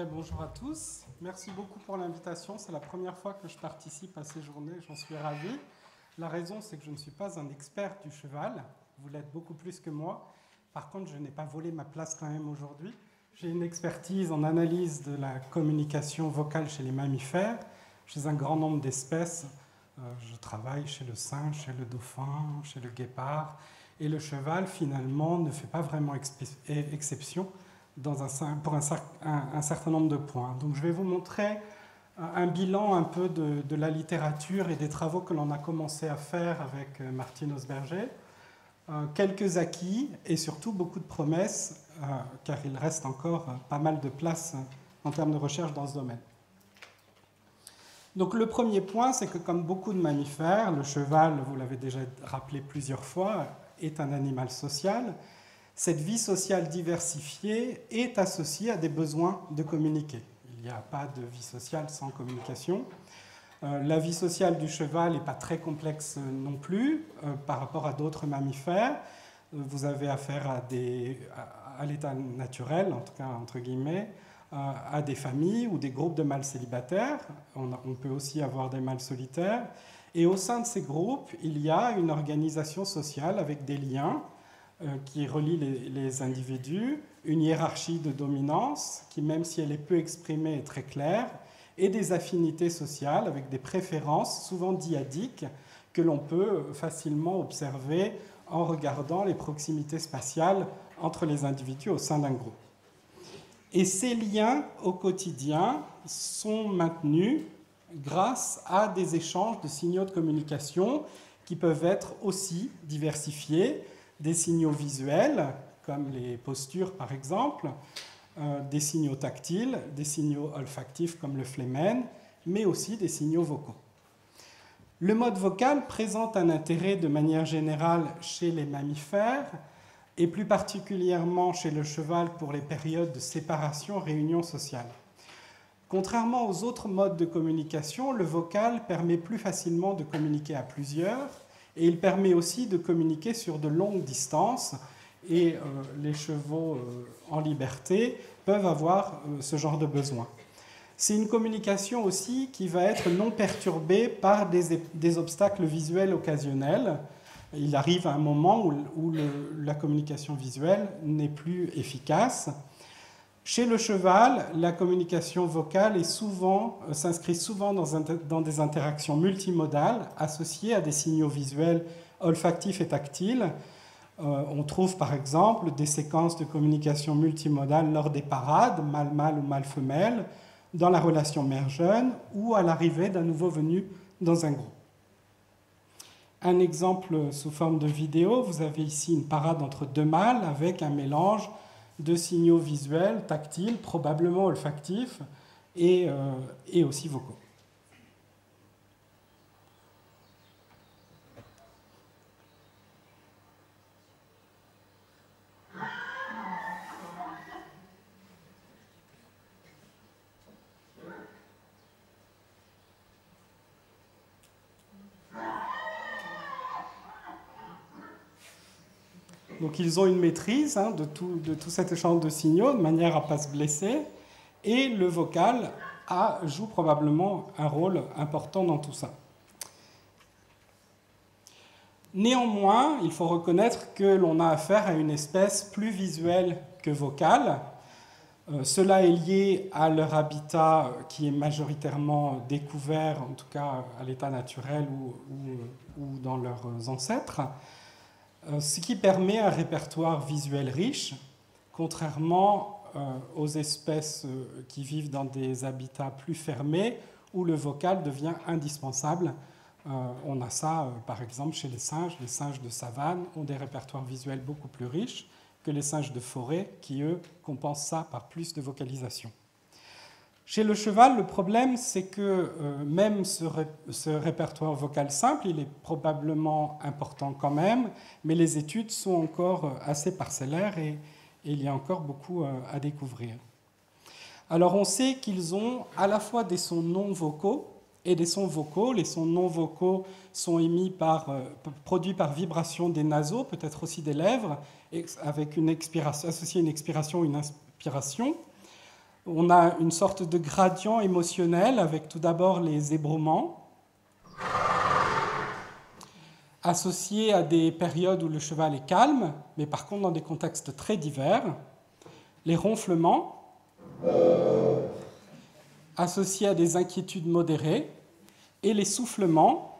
Bonjour à tous, merci beaucoup pour l'invitation. C'est la première fois que je participe à ces journées, j'en suis ravi. La raison, c'est que je ne suis pas un expert du cheval, vous l'êtes beaucoup plus que moi. Par contre, je n'ai pas volé ma place quand même aujourd'hui. J'ai une expertise en analyse de la communication vocale chez les mammifères, chez un grand nombre d'espèces. Je travaille chez le singe, chez le dauphin, chez le guépard. Et le cheval, finalement, ne fait pas vraiment exception pour un certain nombre de points. Donc je vais vous montrer un bilan un peu de la littérature et des travaux que l'on a commencé à faire avec Martine Osberger. Quelques acquis et surtout beaucoup de promesses, car il reste encore pas mal de place en termes de recherche dans ce domaine. Donc le premier point, c'est que comme beaucoup de mammifères, le cheval, vous l'avez déjà rappelé plusieurs fois, est un animal social. Cette vie sociale diversifiée est associée à des besoins de communiquer. Il n'y a pas de vie sociale sans communication. La vie sociale du cheval n'est pas très complexe non plus par rapport à d'autres mammifères. Vous avez affaire à l'état naturel, en tout cas entre guillemets, à des familles ou des groupes de mâles célibataires. On peut aussi avoir des mâles solitaires. Et au sein de ces groupes, il y a une organisation sociale avec des liens qui relie les individus, une hiérarchie de dominance qui, même si elle est peu exprimée, est très claire, et des affinités sociales avec des préférences souvent dyadiques que l'on peut facilement observer en regardant les proximités spatiales entre les individus au sein d'un groupe. Et ces liens au quotidien sont maintenus grâce à des échanges de signaux de communication qui peuvent être aussi diversifiés, des signaux visuels, comme les postures par exemple, des signaux tactiles, des signaux olfactifs comme le phlémène, mais aussi des signaux vocaux. Le mode vocal présente un intérêt de manière générale chez les mammifères, et plus particulièrement chez le cheval pour les périodes de séparation, réunion sociale. Contrairement aux autres modes de communication, le vocal permet plus facilement de communiquer à plusieurs, et il permet aussi de communiquer sur de longues distances, et les chevaux en liberté peuvent avoir ce genre de besoin. C'est une communication aussi qui va être non perturbée par des obstacles visuels occasionnels. Il arrive à un moment où la communication visuelle n'est plus efficace. Chez le cheval, la communication vocale s'inscrit souvent dans des interactions multimodales associées à des signaux visuels olfactifs et tactiles. On trouve par exemple des séquences de communication multimodale lors des parades, mâle-mâle ou mâle-femelle, dans la relation mère-jeune ou à l'arrivée d'un nouveau venu dans un groupe. Un exemple sous forme de vidéo, vous avez ici une parade entre deux mâles avec un mélange de signaux visuels, tactiles, probablement olfactifs et aussi vocaux. Donc ils ont une maîtrise de tout cet échange de signaux, de manière à ne pas se blesser, et le vocal joue probablement un rôle important dans tout ça. Néanmoins, il faut reconnaître que l'on a affaire à une espèce plus visuelle que vocale. Cela est lié à leur habitat qui est majoritairement découvert, en tout cas à l'état naturel ou dans leurs ancêtres. Ce qui permet un répertoire visuel riche, contrairement aux espèces qui vivent dans des habitats plus fermés où le vocal devient indispensable. On a ça, par exemple, chez les singes. Les singes de savane ont des répertoires visuels beaucoup plus riches que les singes de forêt qui, eux, compensent ça par plus de vocalisation. Chez le cheval, le problème, c'est que même ce répertoire vocal simple, il est probablement important quand même, mais les études sont encore assez parcellaires et il y a encore beaucoup à découvrir. Alors on sait qu'ils ont à la fois des sons non vocaux et des sons vocaux. Les sons non vocaux sont produits par vibration des naseaux, peut-être aussi des lèvres, avec associée à une expiration ou une inspiration. On a une sorte de gradient émotionnel avec tout d'abord les ébrouements, associés à des périodes où le cheval est calme, mais par contre dans des contextes très divers. Les ronflements, associés à des inquiétudes modérées, et les soufflements,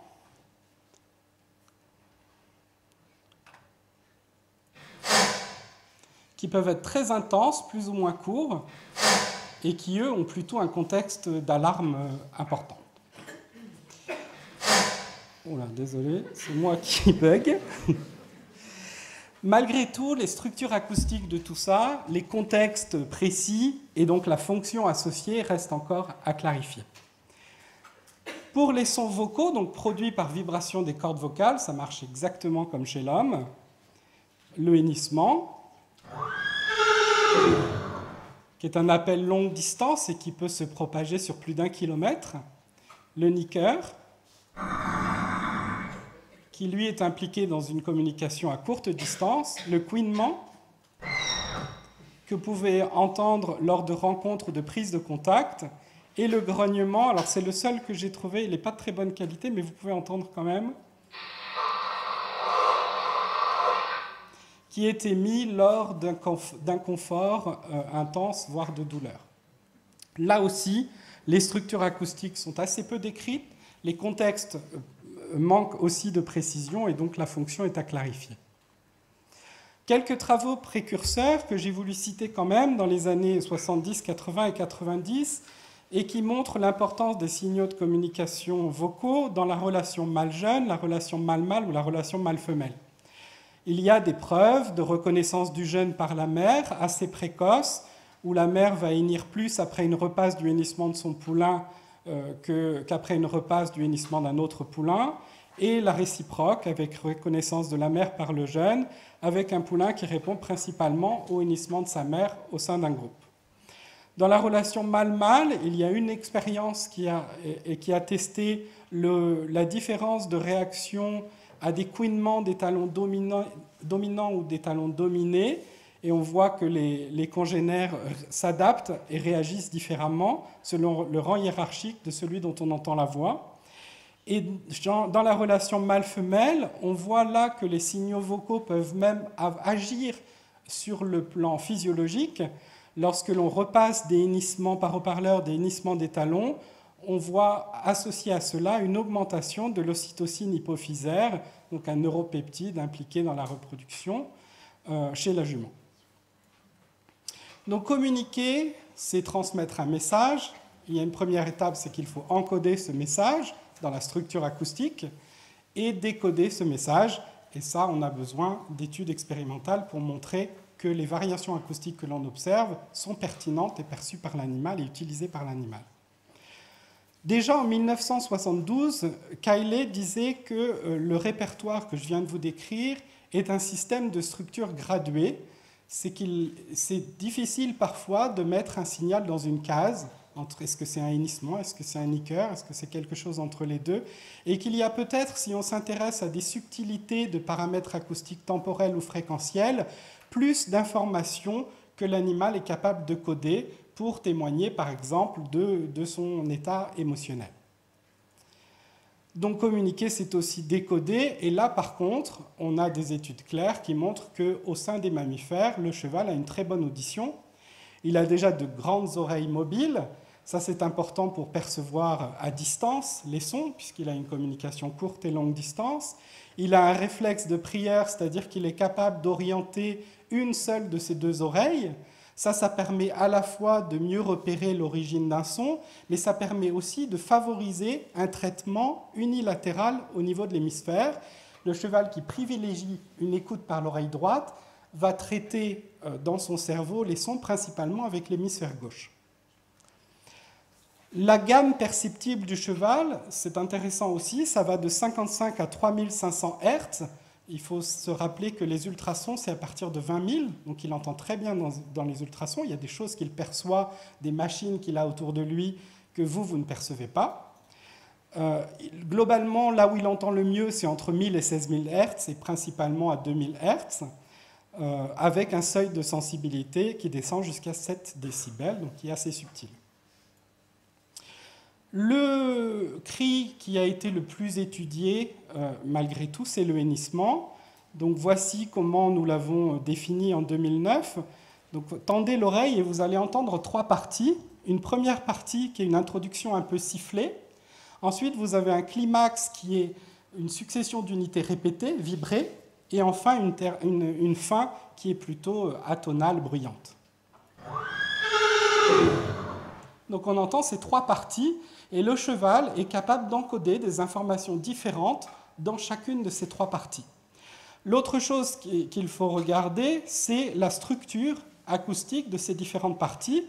qui peuvent être très intenses, plus ou moins courts, et qui, eux, ont plutôt un contexte d'alarme important. Oh là, désolé, c'est moi qui bug. Malgré tout, les structures acoustiques de tout ça, les contextes précis et donc la fonction associée restent encore à clarifier. Pour les sons vocaux, donc produits par vibration des cordes vocales, ça marche exactement comme chez l'homme. Le hennissement, qui est un appel longue distance et qui peut se propager sur plus d'1 kilomètre. Le niqueur, qui lui est impliqué dans une communication à courte distance. Le couinement, que vous pouvez entendre lors de rencontres de prise de contact. Et le grognement, alors c'est le seul que j'ai trouvé, il n'est pas de très bonne qualité, mais vous pouvez entendre quand même, qui est émis lors d'un confort intense, voire de douleur. Là aussi, les structures acoustiques sont assez peu décrites, les contextes manquent aussi de précision et donc la fonction est à clarifier. Quelques travaux précurseurs que j'ai voulu citer quand même dans les années 70, 80 et 90 et qui montrent l'importance des signaux de communication vocaux dans la relation mâle-jeune, la relation mâle-mâle ou la relation mâle-femelle. Il y a des preuves de reconnaissance du jeune par la mère assez précoces, où la mère va hennir plus après une repasse du hennissement de son poulain qu'après une repasse du hennissement d'un autre poulain, et la réciproque avec reconnaissance de la mère par le jeune, avec un poulain qui répond principalement au hennissement de sa mère au sein d'un groupe. Dans la relation mâle-mâle, il y a une expérience qui a testé la différence de réaction à des couinements des talons dominants ou des talons dominés, et on voit que les congénères s'adaptent et réagissent différemment selon le rang hiérarchique de celui dont on entend la voix. Et dans la relation mâle-femelle, on voit là que les signaux vocaux peuvent même agir sur le plan physiologique. Lorsque l'on repasse des hennissements par haut-parleur, des hennissements des talons, on voit associé à cela une augmentation de l'ocytocine hypophysaire, donc un neuropeptide impliqué dans la reproduction chez la jument. Donc communiquer, c'est transmettre un message. Il y a une première étape, c'est qu'il faut encoder ce message dans la structure acoustique et décoder ce message. Et ça, on a besoin d'études expérimentales pour montrer que les variations acoustiques que l'on observe sont pertinentes et perçues par l'animal et utilisées par l'animal. Déjà en 1972, Cayley disait que le répertoire que je viens de vous décrire est un système de structure graduée. C'est difficile parfois de mettre un signal dans une case. Est-ce que c'est un hennissement, est-ce que c'est un niqueur, est-ce que c'est quelque chose entre les deux, et qu'il y a peut-être, si on s'intéresse à des subtilités de paramètres acoustiques temporels ou fréquentiels, plus d'informations que l'animal est capable de coder pour témoigner, par exemple, de son état émotionnel. Donc communiquer, c'est aussi décoder, et là, par contre, on a des études claires qui montrent qu'au sein des mammifères, le cheval a une très bonne audition. Il a déjà de grandes oreilles mobiles. Ça, c'est important pour percevoir à distance les sons, puisqu'il a une communication courte et longue distance. Il a un réflexe de prière, c'est-à-dire qu'il est capable d'orienter une seule de ses deux oreilles. Ça permet à la fois de mieux repérer l'origine d'un son, mais ça permet aussi de favoriser un traitement unilatéral au niveau de l'hémisphère. Le cheval qui privilégie une écoute par l'oreille droite va traiter dans son cerveau les sons principalement avec l'hémisphère gauche. La gamme perceptible du cheval, c'est intéressant aussi, ça va de 55 à 3500 Hz. Il faut se rappeler que les ultrasons, c'est à partir de 20 000, donc il entend très bien dans les ultrasons. Il y a des choses qu'il perçoit, des machines qu'il a autour de lui, que vous ne percevez pas. Globalement, là où il entend le mieux, c'est entre 1000 et 16 000 Hz, et principalement à 2000 Hz. avec un seuil de sensibilité qui descend jusqu'à 7 décibels, donc qui est assez subtil. Le cri qui a été le plus étudié, malgré tout, c'est le hennissement. Donc voici comment nous l'avons défini en 2009. Donc tendez l'oreille et vous allez entendre 3 parties. Une première partie qui est une introduction un peu sifflée. Ensuite, vous avez un climax qui est une succession d'unités répétées, vibrées. Et enfin, une fin qui est plutôt atonale, bruyante. Donc on entend ces 3 parties et le cheval est capable d'encoder des informations différentes dans chacune de ces 3 parties. L'autre chose qu'il faut regarder, c'est la structure acoustique de ces différentes parties.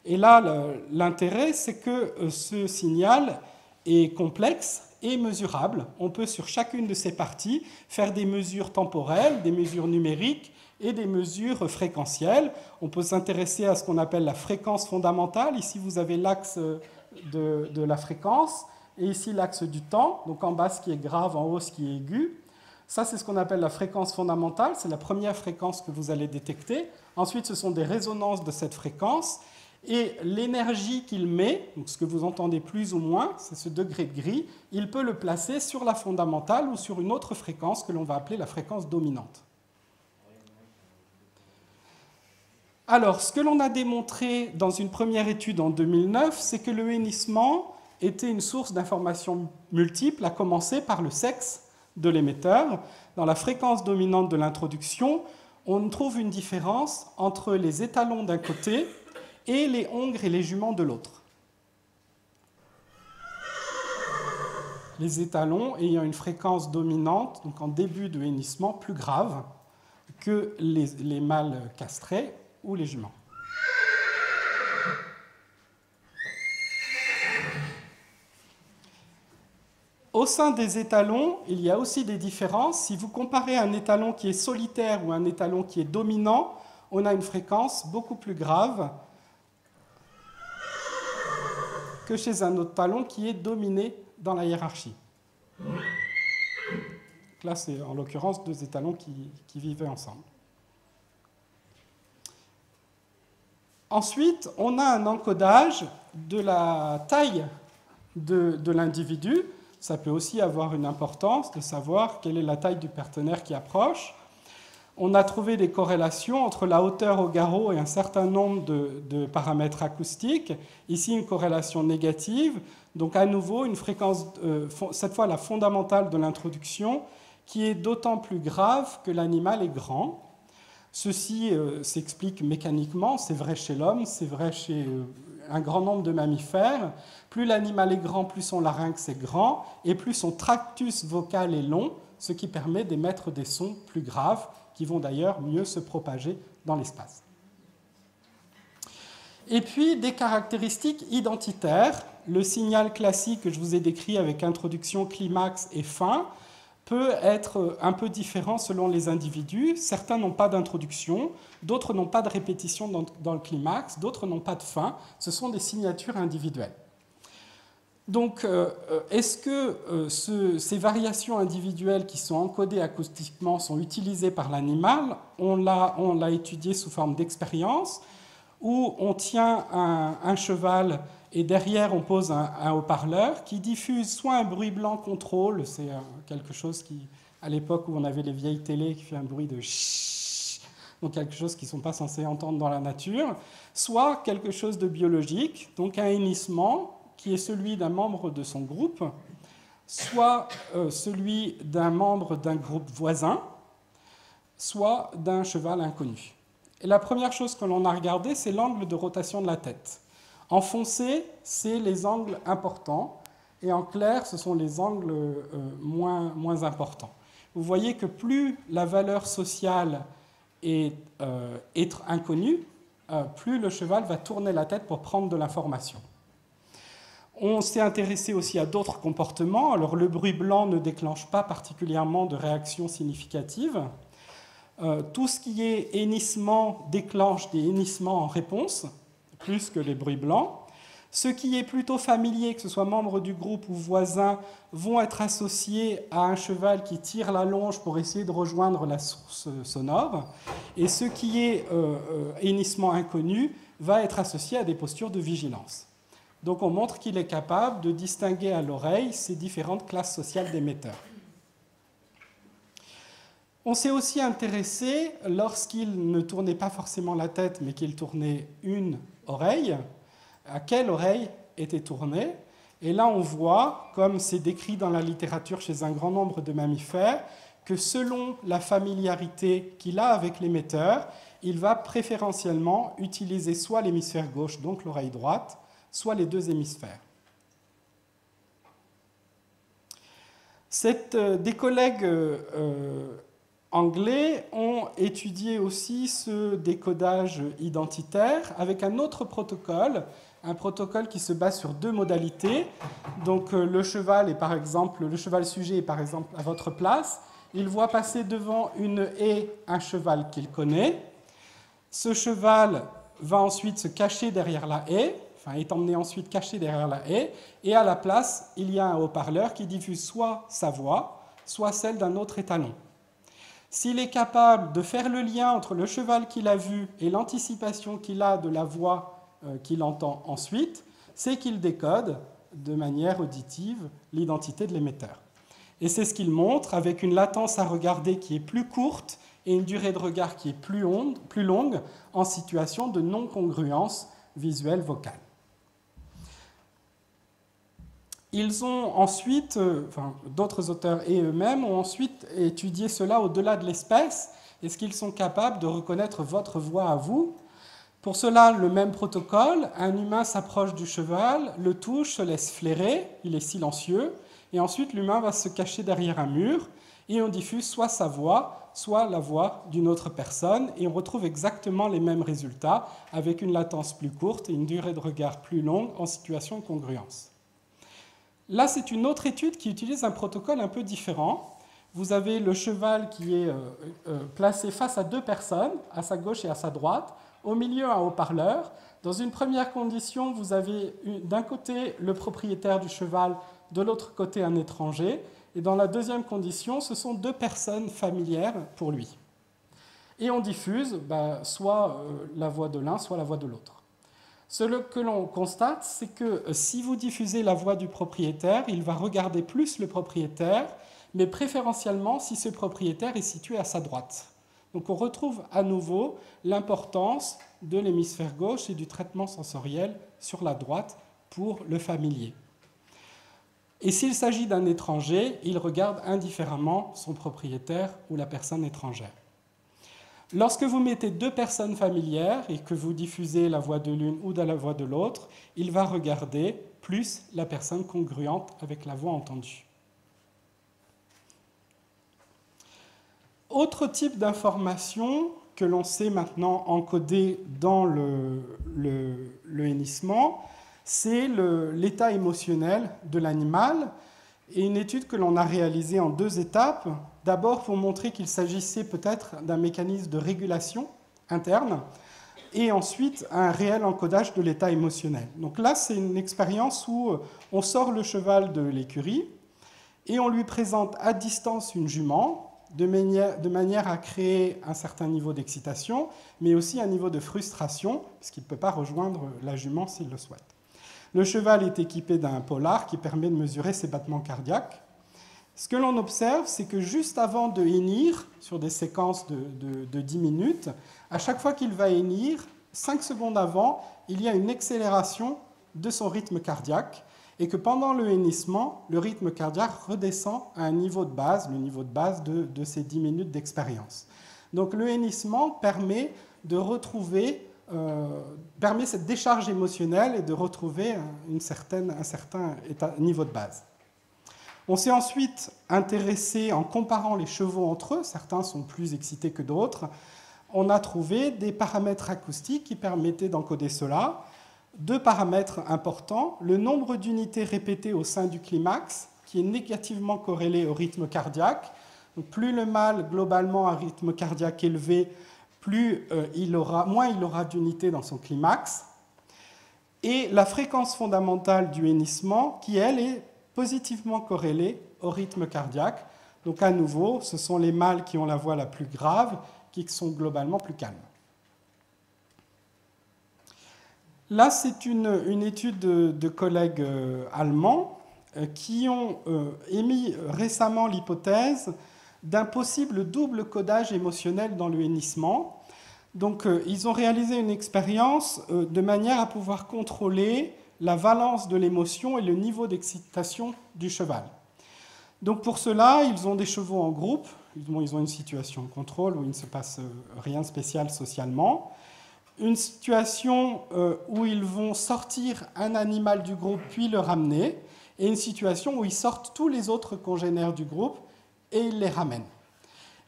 Et là, l'intérêt, c'est que ce signal est complexe et mesurable. On peut, sur chacune de ces parties, faire des mesures temporelles, des mesures numériques et des mesures fréquentielles. On peut s'intéresser à ce qu'on appelle la fréquence fondamentale. Ici, vous avez l'axe de la fréquence et ici l'axe du temps. Donc en bas, ce qui est grave, en haut, ce qui est aigu. Ça, c'est ce qu'on appelle la fréquence fondamentale. C'est la première fréquence que vous allez détecter. Ensuite, ce sont des résonances de cette fréquence. Et l'énergie qu'il met, donc ce que vous entendez plus ou moins, c'est ce degré de gris, il peut le placer sur la fondamentale ou sur une autre fréquence que l'on va appeler la fréquence dominante. Alors, ce que l'on a démontré dans une première étude en 2009, c'est que le hennissement était une source d'informations multiples, à commencer par le sexe de l'émetteur. Dans la fréquence dominante de l'introduction, on trouve une différence entre les étalons d'un côté et les hongres et les juments de l'autre. Les étalons ayant une fréquence dominante, donc en début de hennissement, plus grave que les mâles castrés ou les juments. Au sein des étalons, il y a aussi des différences. Si vous comparez un étalon qui est solitaire ou un étalon qui est dominant, on a une fréquence beaucoup plus grave que chez un autre étalon qui est dominé dans la hiérarchie. Donc là, c'est en l'occurrence 2 étalons qui vivaient ensemble. Ensuite, on a un encodage de la taille de l'individu. Ça peut aussi avoir une importance de savoir quelle est la taille du partenaire qui approche. On a trouvé des corrélations entre la hauteur au garrot et un certain nombre de paramètres acoustiques. Ici, une corrélation négative. Donc, à nouveau, une fréquence, cette fois la fondamentale de l'introduction, qui est d'autant plus grave que l'animal est grand. Ceci s'explique mécaniquement. C'est vrai chez l'homme, c'est vrai chez un grand nombre de mammifères. Plus l'animal est grand, plus son larynx est grand, et plus son tractus vocal est long, ce qui permet d'émettre des sons plus graves, qui vont d'ailleurs mieux se propager dans l'espace. Et puis, des caractéristiques identitaires. Le signal classique que je vous ai décrit avec introduction, climax et fin peut être un peu différent selon les individus. Certains n'ont pas d'introduction, d'autres n'ont pas de répétition dans le climax, d'autres n'ont pas de fin. Ce sont des signatures individuelles. Donc, est-ce que ces variations individuelles qui sont encodées acoustiquement sont utilisées par l'animal? On l'a étudié sous forme d'expérience, où on tient un cheval et derrière on pose un haut-parleur qui diffuse soit un bruit blanc contrôle, c'est quelque chose qui, à l'époque où on avait les vieilles télés qui fait un bruit de chut, donc quelque chose qu'ils ne sont pas censés entendre dans la nature, soit quelque chose de biologique, donc un hennissement qui est celui d'un membre de son groupe, soit celui d'un membre d'un groupe voisin, soit d'un cheval inconnu. Et la première chose que l'on a regardée, c'est l'angle de rotation de la tête. En foncé, c'est les angles importants, et en clair, ce sont les angles moins importants. Vous voyez que plus la valeur sociale est inconnue, plus le cheval va tourner la tête pour prendre de l'information. On s'est intéressé aussi à d'autres comportements. Alors, le bruit blanc ne déclenche pas particulièrement de réaction significative. Tout ce qui est hennissement déclenche des hennissements en réponse, plus que les bruits blancs. Ceux qui est plutôt familier, que ce soit membre du groupe ou voisin, vont être associés à un cheval qui tire la longe pour essayer de rejoindre la source sonore. Et ce qui est hennissement inconnu va être associé à des postures de vigilance. Donc on montre qu'il est capable de distinguer à l'oreille ces différentes classes sociales d'émetteurs. On s'est aussi intéressé, lorsqu'il ne tournait pas forcément la tête, mais qu'il tournait une oreille, à quelle oreille était tournée. Et là, on voit, comme c'est décrit dans la littérature chez un grand nombre de mammifères, que selon la familiarité qu'il a avec l'émetteur, il va préférentiellement utiliser soit l'hémisphère gauche, donc l'oreille droite, soit les deux hémisphères. Des collègues anglais ont étudié aussi ce décodage identitaire avec un autre protocole, un protocole qui se base sur deux modalités. Donc le cheval sujet est par exemple à votre place. Il voit passer devant une haie un cheval qu'il connaît. Ce cheval va ensuite se cacher derrière la haie, est emmené ensuite caché derrière la haie, et à la place, il y a un haut-parleur qui diffuse soit sa voix, soit celle d'un autre étalon. S'il est capable de faire le lien entre le cheval qu'il a vu et l'anticipation qu'il a de la voix qu'il entend ensuite, c'est qu'il décode de manière auditive l'identité de l'émetteur. Et c'est ce qu'il montre avec une latence à regarder qui est plus courte et une durée de regard qui est plus longue en situation de non-congruence visuelle vocale. Ils ont ensuite, d'autres auteurs et eux-mêmes ont ensuite étudié cela au-delà de l'espèce. Est-ce qu'ils sont capables de reconnaître votre voix à vous? Pour cela, le même protocole, un humain s'approche du cheval, le touche, se laisse flairer, il est silencieux, et ensuite l'humain va se cacher derrière un mur, et on diffuse soit sa voix, soit la voix d'une autre personne, et on retrouve exactement les mêmes résultats, avec une latence plus courte et une durée de regard plus longue en situation de congruence. Là, c'est une autre étude qui utilise un protocole un peu différent. Vous avez le cheval qui est placé face à deux personnes, à sa gauche et à sa droite, au milieu un haut-parleur. Dans une première condition, vous avez d'un côté le propriétaire du cheval, de l'autre côté un étranger. Et dans la deuxième condition, ce sont deux personnes familières pour lui. Et on diffuse soit la voix de l'un, soit la voix de l'autre. Ce que l'on constate, c'est que si vous diffusez la voix du propriétaire, il va regarder plus le propriétaire, mais préférentiellement si ce propriétaire est situé à sa droite. Donc on retrouve à nouveau l'importance de l'hémisphère gauche et du traitement sensoriel sur la droite pour le familier. Et s'il s'agit d'un étranger, il regarde indifféremment son propriétaire ou la personne étrangère. Lorsque vous mettez deux personnes familières et que vous diffusez la voix de l'une ou de la voix de l'autre, il va regarder plus la personne congruente avec la voix entendue. Autre type d'information que l'on sait maintenant encoder dans le hennissement, c'est l'état émotionnel de l'animal, et une étude que l'on a réalisée en deux étapes. D'abord pour montrer qu'il s'agissait peut-être d'un mécanisme de régulation interne, et ensuite un réel encodage de l'état émotionnel. Donc là, c'est une expérience où on sort le cheval de l'écurie et on lui présente à distance une jument, de manière à créer un certain niveau d'excitation, mais aussi un niveau de frustration, puisqu'il ne peut pas rejoindre la jument s'il le souhaite. Le cheval est équipé d'un polar qui permet de mesurer ses battements cardiaques. Ce que l'on observe, c'est que juste avant de hennir, sur des séquences de 10 minutes, à chaque fois qu'il va hennir, 5 secondes avant, il y a une accélération de son rythme cardiaque, et que pendant le hennissement, le rythme cardiaque redescend à un niveau de base, le niveau de base de ces 10 minutes d'expérience. Donc le hennissement permet de retrouver, permet cette décharge émotionnelle et de retrouver un certain niveau de base. On s'est ensuite intéressé, en comparant les chevaux entre eux, certains sont plus excités que d'autres, on a trouvé des paramètres acoustiques qui permettaient d'encoder cela. Deux paramètres importants, le nombre d'unités répétées au sein du climax, qui est négativement corrélé au rythme cardiaque. Donc, plus le mâle, globalement, a un rythme cardiaque élevé, moins il aura d'unités dans son climax. et la fréquence fondamentale du hennissement qui, elle, est positivement corrélée au rythme cardiaque. Donc à nouveau, ce sont les mâles qui ont la voix la plus grave qui sont globalement plus calmes. Là, c'est une étude de collègues allemands qui ont émis récemment l'hypothèse d'un possible double codage émotionnel dans le hennissement. Donc, ils ont réalisé une expérience de manière à pouvoir contrôler la valence de l'émotion et le niveau d'excitation du cheval. Donc, pour cela, ils ont des chevaux en groupe. Ils ont une situation de contrôle où il ne se passe rien de spécial socialement. Une situation où ils vont sortir un animal du groupe puis le ramener. Et une situation où ils sortent tous les autres congénères du groupe et ils les ramènent.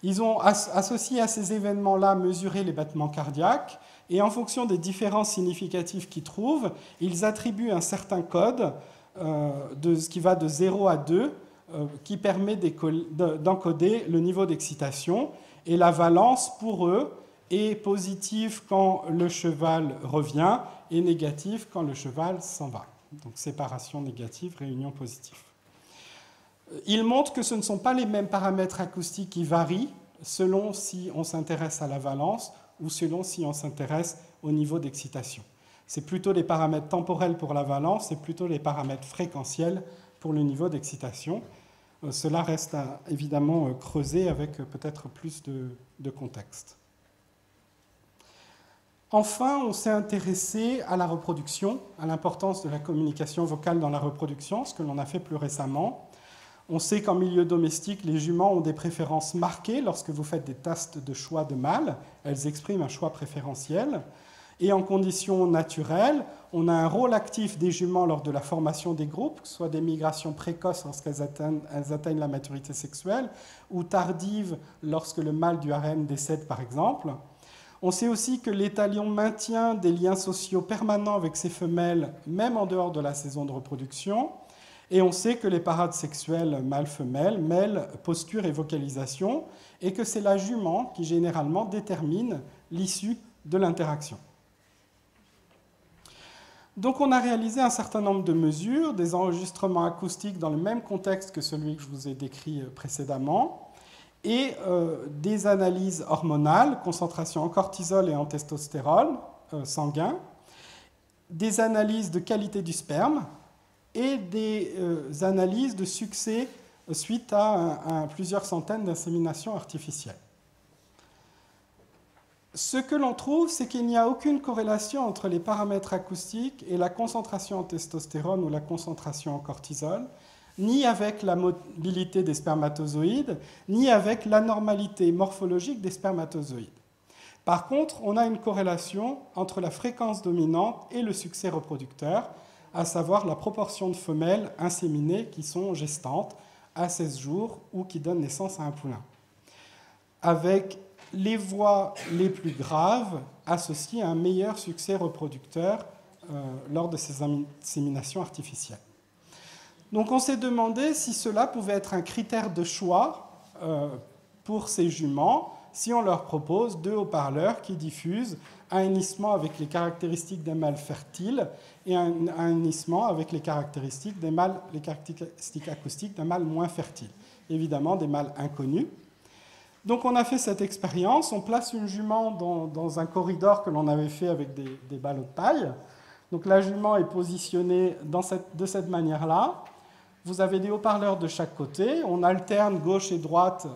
Ils ont associé à ces événements-là mesuré les battements cardiaques et en fonction des différences significatives qu'ils trouvent, ils attribuent un certain code ce qui va de 0 à 2 qui permet d'encoder le niveau d'excitation. Et la valence, pour eux, est positive quand le cheval revient et négative quand le cheval s'en va. Donc séparation négative, réunion positive. Il montre que ce ne sont pas les mêmes paramètres acoustiques qui varient selon si on s'intéresse à la valence ou selon si on s'intéresse au niveau d'excitation. C'est plutôt les paramètres temporels pour la valence et plutôt les paramètres fréquentiels pour le niveau d'excitation. Cela reste évidemment creusé avec peut-être plus de contexte. Enfin, on s'est intéressé à la reproduction, à l'importance de la communication vocale dans la reproduction, ce que l'on a fait plus récemment. On sait qu'en milieu domestique, les juments ont des préférences marquées lorsque vous faites des tests de choix de mâles. Elles expriment un choix préférentiel. Et en conditions naturelles, on a un rôle actif des juments lors de la formation des groupes, que ce soit des migrations précoces lorsqu'elles atteignent la maturité sexuelle, ou tardives lorsque le mâle du harem décède, par exemple. On sait aussi que l'étalion maintient des liens sociaux permanents avec ses femelles, même en dehors de la saison de reproduction. Et on sait que les parades sexuelles mâle-femelle mêlent posture et vocalisation, et que c'est la jument qui généralement détermine l'issue de l'interaction. Donc on a réalisé un certain nombre de mesures, des enregistrements acoustiques dans le même contexte que celui que je vous ai décrit précédemment, et des analyses hormonales, concentration en cortisol et en testostérone sanguin, des analyses de qualité du sperme et des analyses de succès suite à plusieurs centaines d'inséminations artificielles. Ce que l'on trouve, c'est qu'il n'y a aucune corrélation entre les paramètres acoustiques et la concentration en testostérone ou la concentration en cortisol, ni avec la mobilité des spermatozoïdes, ni avec l'anormalité morphologique des spermatozoïdes. Par contre, on a une corrélation entre la fréquence dominante et le succès reproducteur, à savoir la proportion de femelles inséminées qui sont gestantes à 16 jours ou qui donnent naissance à un poulain, avec les voix les plus graves associées à un meilleur succès reproducteur lors de ces inséminations artificielles. Donc on s'est demandé si cela pouvait être un critère de choix pour ces juments, si on leur propose 2 haut-parleurs qui diffusent un hennissement avec les caractéristiques d'un mâle fertile et un hennissement avec les caractéristiques acoustiques d'un mâle moins fertile. Évidemment, des mâles inconnus. Donc on a fait cette expérience, on place une jument dans un corridor que l'on avait fait avec des ballots de paille. Donc la jument est positionnée de cette manière-là. Vous avez des haut-parleurs de chaque côté. On alterne gauche et droite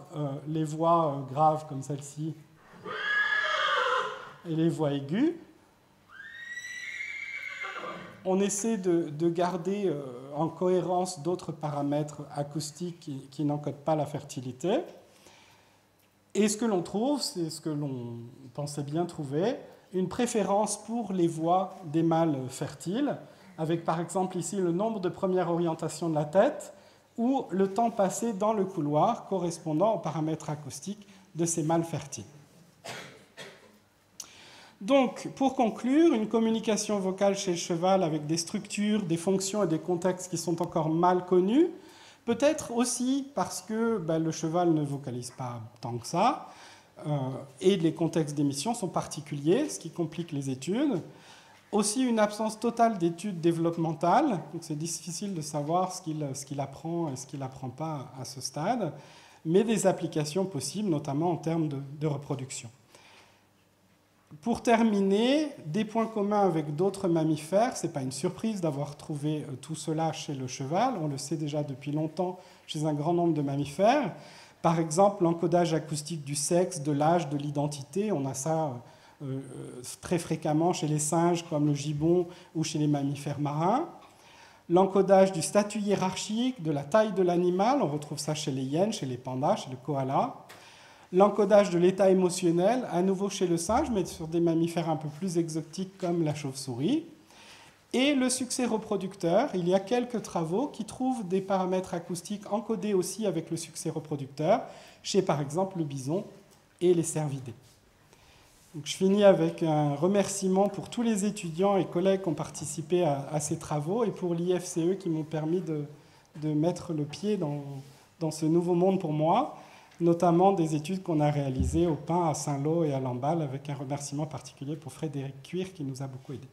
les voix graves comme celle-ci et les voix aiguës. On essaie de garder en cohérence d'autres paramètres acoustiques qui n'encodent pas la fertilité. Et ce que l'on trouve, c'est ce que l'on pensait bien trouver, une préférence pour les voix des mâles fertiles, avec par exemple ici le nombre de premières orientations de la tête ou le temps passé dans le couloir correspondant aux paramètres acoustiques de ces mâles fertiles. Donc, pour conclure, une communication vocale chez le cheval avec des structures, des fonctions et des contextes qui sont encore mal connus, peut-être aussi parce que le cheval ne vocalise pas tant que ça, et les contextes d'émission sont particuliers, ce qui complique les études. Aussi une absence totale d'études développementales, donc c'est difficile de savoir ce qu'il apprend et ce qu'il n'apprend pas à ce stade, mais des applications possibles, notamment en termes de reproduction. Pour terminer, des points communs avec d'autres mammifères. Ce n'est pas une surprise d'avoir trouvé tout cela chez le cheval. On le sait déjà depuis longtemps chez un grand nombre de mammifères. Par exemple, l'encodage acoustique du sexe, de l'âge, de l'identité. On a ça très fréquemment chez les singes comme le gibbon ou chez les mammifères marins. L'encodage du statut hiérarchique, de la taille de l'animal. On retrouve ça chez les hyènes, chez les pandas, chez le koala. L'encodage de l'état émotionnel, à nouveau chez le singe, mais sur des mammifères un peu plus exotiques comme la chauve-souris. Et le succès reproducteur, il y a quelques travaux qui trouvent des paramètres acoustiques encodés aussi avec le succès reproducteur, chez par exemple le bison et les cervidés. Donc, je finis avec un remerciement pour tous les étudiants et collègues qui ont participé à ces travaux et pour l'IFCE qui m'ont permis de mettre le pied dans ce nouveau monde pour moi, notamment des études qu'on a réalisées au Pin, à Saint-Lô et à Lamballe, avec un remerciement particulier pour Frédéric Cuir qui nous a beaucoup aidés.